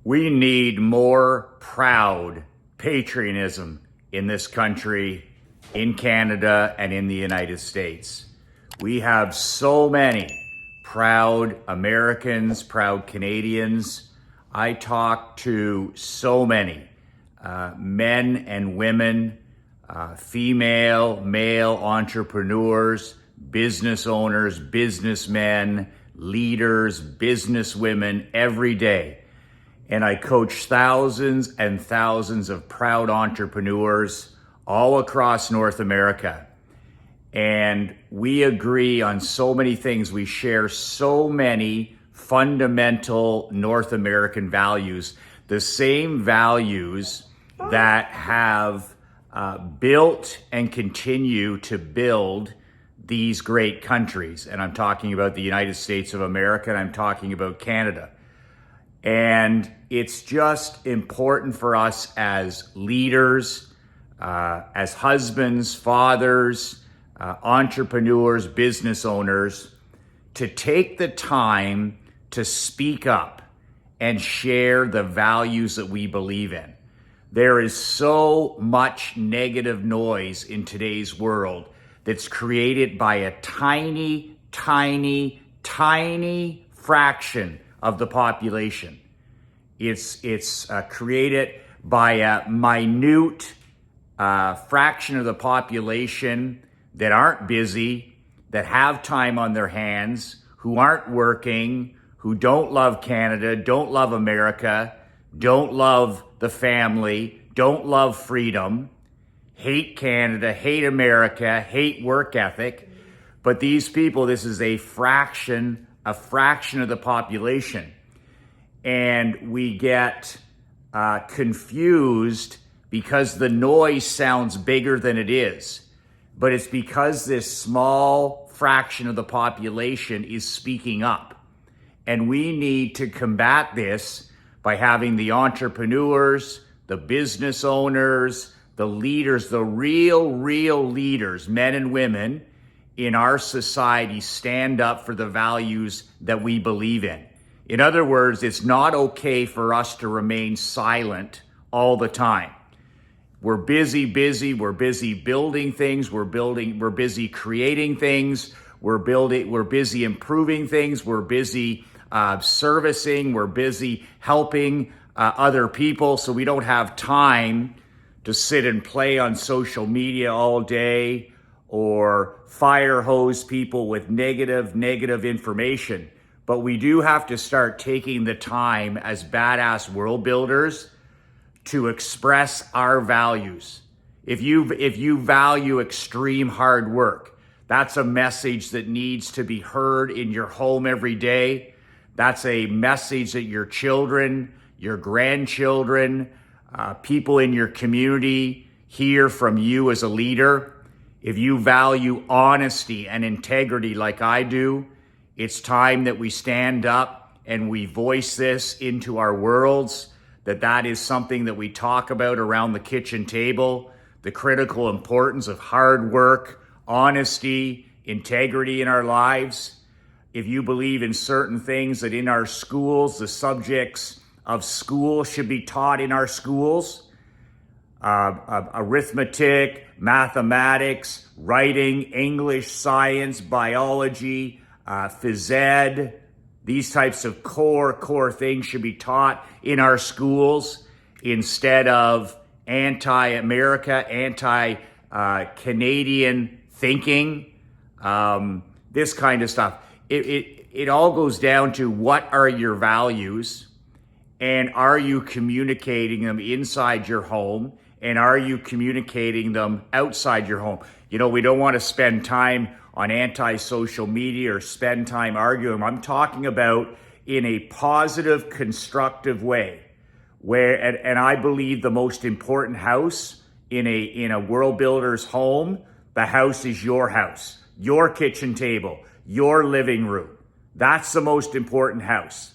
We need more proud patriotism in this country, in Canada, and in the United States. We have so many proud Americans, proud Canadians. I talk to so many men and women, female, male entrepreneurs, business owners, businessmen, leaders, businesswomen every day. And I coach thousands and thousands of proud entrepreneurs all across North America. And we agree on so many things. We share so many fundamental North American values, the same values that have built and continue to build these great countries. And I'm talking about the United States of America, and I'm talking about Canada. And it's just important for us as leaders, as husbands, fathers, entrepreneurs, business owners, to take the time to speak up and share the values that we believe in. There is so much negative noise in today's world that's created by a tiny, tiny, tiny fraction of the population. It's created by a minute fraction of the population that aren't busy, that have time on their hands, who aren't working, who don't love Canada, don't love America, don't love the family, don't love freedom, hate Canada, hate America, hate work ethic. But these people, this is a fraction of the population. And we get confused because the noise sounds bigger than it is. But it's because this small fraction of the population is speaking up. And we need to combat this by having the entrepreneurs, the business owners, the leaders, the real leaders, men and women in our society stand up for the values that we believe in. In other words, it's not okay for us to remain silent all the time. We're busy, we're busy building things, we're busy creating things, we're busy improving things, we're busy servicing, we're busy helping other people, so we don't have time to sit and play on social media all day or fire hose people with negative information. But we do have to start taking the time as badass world builders to express our values. If you value extreme hard work, that's a message that needs to be heard in your home every day. That's a message that your children, your grandchildren, people in your community hear from you as a leader. If you value honesty and integrity like I do, it's time that we stand up and we voice this into our worlds, that is something that we talk about around the kitchen table, the critical importance of hard work, honesty, integrity in our lives. If you believe in certain things that in our schools, the subjects of school should be taught in our schools, arithmetic, mathematics, writing, English, science, biology, phys ed, these types of core things should be taught in our schools instead of anti-America, anti-Canadian thinking, this kind of stuff. It all goes down to what are your values, and are you communicating them inside your home, and are you communicating them outside your home? You know, we don't want to spend time on anti-social media or spend time arguing. I'm talking about in a positive, constructive way, where, and I believe the most important house in a world builder's home, the house is your house, your kitchen table, your living room. That's the most important house.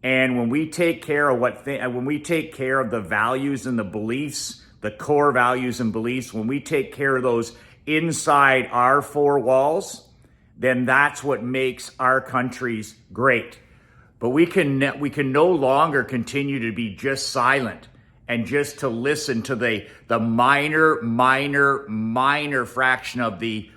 And when we take care of when we take care of the values and the beliefs, the core values and beliefs, when we take care of those inside our four walls, then that's what makes our countries great. But we can no longer continue to be just silent and just to listen to the minor fraction of the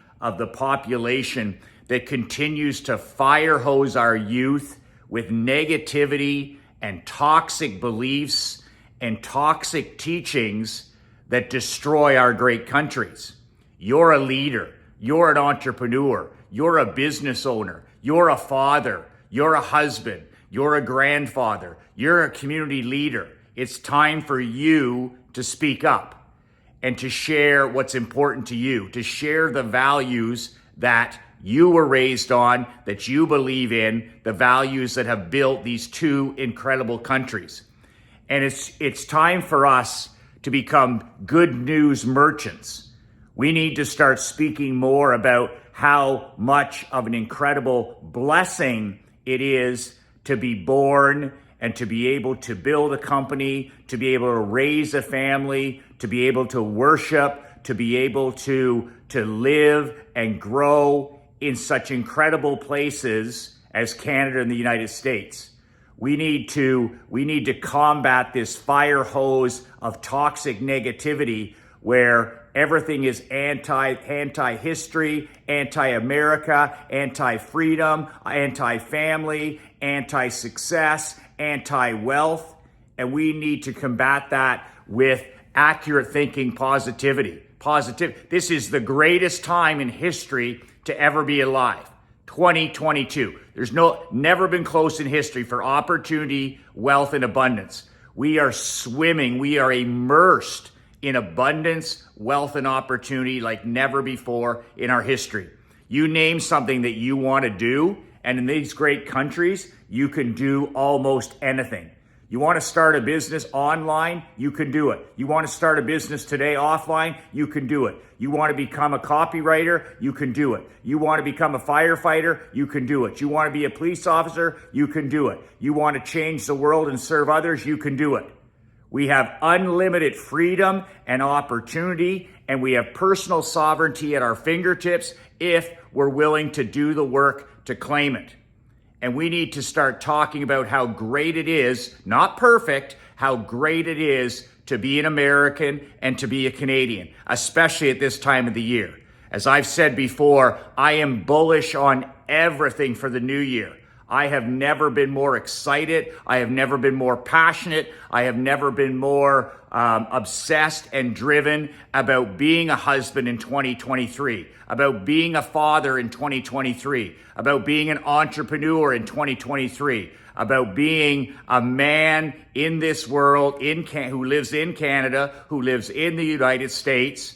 population that continues to fire hose our youth with negativity and toxic beliefs and toxic teachings that destroy our great countries. You're a leader. You're an entrepreneur. You're a business owner. You're a father. You're a husband. You're a grandfather. You're a community leader. It's time for you to speak up and to share what's important to you, to share the values that you were raised on, that you believe in, the values that have built these two incredible countries. And it's time for us to become good news merchants. We need to start speaking more about how much of an incredible blessing it is to be born and to be able to build a company, to be able to raise a family, to be able to worship, to be able to live and grow in such incredible places as Canada and the United States. We need to combat this fire hose of toxic negativity where everything is anti-history, anti-America, anti-freedom, anti-family, anti-success, anti-wealth. And we need to combat that with accurate thinking, positivity. This is the greatest time in history to ever be alive. 2022. There's never been close in history for opportunity, wealth, and abundance. We are swimming. We are immersed in abundance, wealth, and opportunity like never before in our history. You name something that you want to do, and in these great countries, you can do almost anything. You want to start a business online? You can do it. You want to start a business today offline? You can do it. You want to become a copywriter? You can do it. You want to become a firefighter? You can do it. You want to be a police officer? You can do it. You want to change the world and serve others? You can do it. We have unlimited freedom and opportunity, and we have personal sovereignty at our fingertips if we're willing to do the work to claim it. And we need to start talking about how great it is, not perfect, how great it is to be an American and to be a Canadian, especially at this time of the year. As I've said before, I am bullish on everything for the new year. I have never been more excited. I have never been more passionate. I have never been more obsessed and driven about being a husband in 2023, about being a father in 2023, about being an entrepreneur in 2023, about being a man in this world who lives in Canada, who lives in the United States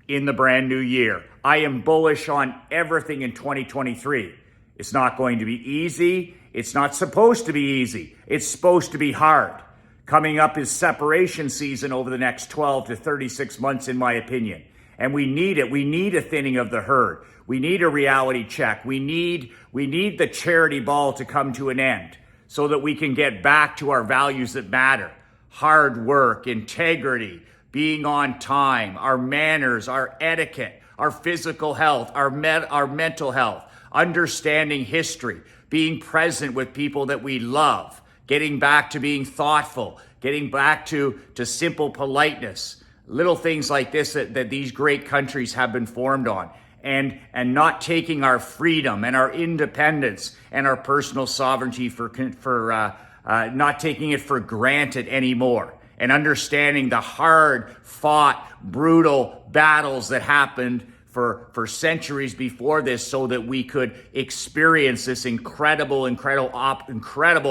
in the brand new year. I am bullish on everything in 2023. It's not going to be easy. It's not supposed to be easy. It's supposed to be hard. Coming up is separation season over the next 12 to 36 months, in my opinion. And we need it. We need a thinning of the herd. We need a reality check. We need the charity ball to come to an end so that we can get back to our values that matter. Hard work, integrity, being on time, our manners, our etiquette, our physical health, our mental health, understanding history, being present with people that we love, getting back to being thoughtful, getting back to simple politeness, little things like this that these great countries have been formed on, and not taking our freedom and our independence and our personal sovereignty for not taking it for granted anymore, and understanding the hard fought, brutal battles that happened for centuries before this so that we could experience this incredible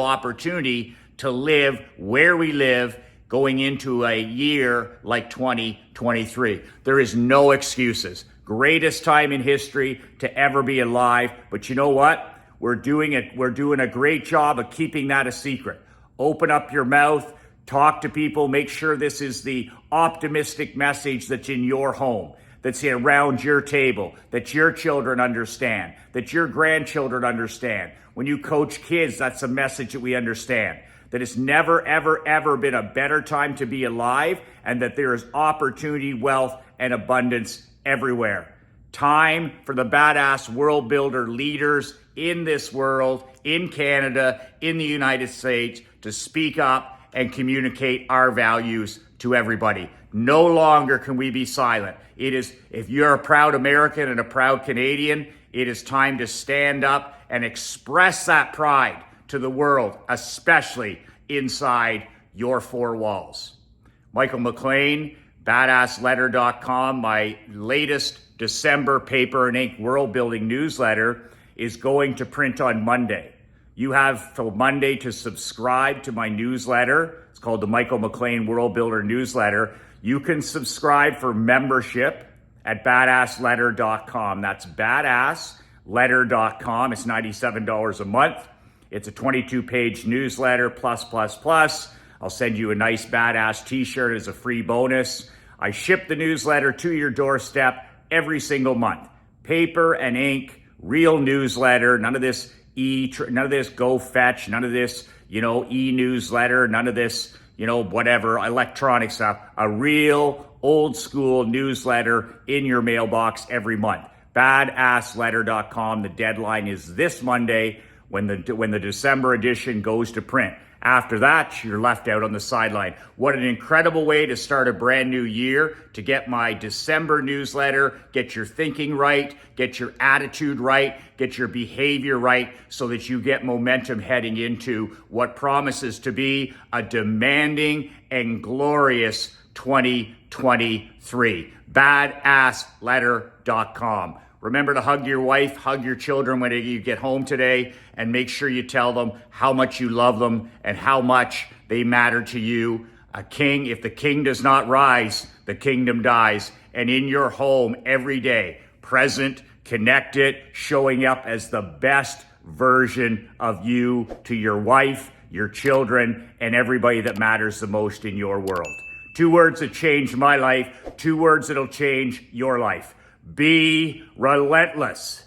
opportunity to live where we live going into a year like 2023. There is no excuses. Greatest time in history to ever be alive. But you know what? We're doing a great job of keeping that a secret. Open up your mouth, talk to people, make sure this is the optimistic message that's in your home, that's around your table, that your children understand, that your grandchildren understand. When you coach kids, that's a message that we understand, that it's never, ever, ever been a better time to be alive, and that there is opportunity, wealth, and abundance everywhere. Time for the badass world builder leaders in this world, in Canada, in the United States, to speak up and communicate our values to everybody. No longer can we be silent. It is, if you're a proud American and a proud Canadian, it is time to stand up and express that pride to the world, especially inside your four walls. Michael McLean, badassletter.com, my latest December paper and ink world building newsletter is going to print on Monday. You have till Monday to subscribe to my newsletter. It's called the Michael McLean World Builder Newsletter. You can subscribe for membership at badassletter.com. That's badassletter.com. It's $97 a month. It's a 22-page newsletter, plus. I'll send you a nice badass t-shirt as a free bonus. I ship the newsletter to your doorstep every single month. Paper and ink, real newsletter, none of this go fetch, none of this, e-newsletter, none of this, whatever, electronic stuff. A real old school newsletter in your mailbox every month. Badassletter.com. The deadline is this Monday when the December edition goes to print. After that, you're left out on the sideline. What an incredible way to start a brand new year, to get my December newsletter, get your thinking right, get your attitude right, get your behavior right, so that you get momentum heading into what promises to be a demanding and glorious 2023. Badassletter.com. Remember to hug your wife, hug your children when you get home today, and make sure you tell them how much you love them and how much they matter to you. A king, if the king does not rise, the kingdom dies. And in your home every day, present, connected, showing up as the best version of you to your wife, your children, and everybody that matters the most in your world. 2 words that changed my life, 2 words that'll change your life. Be relentless.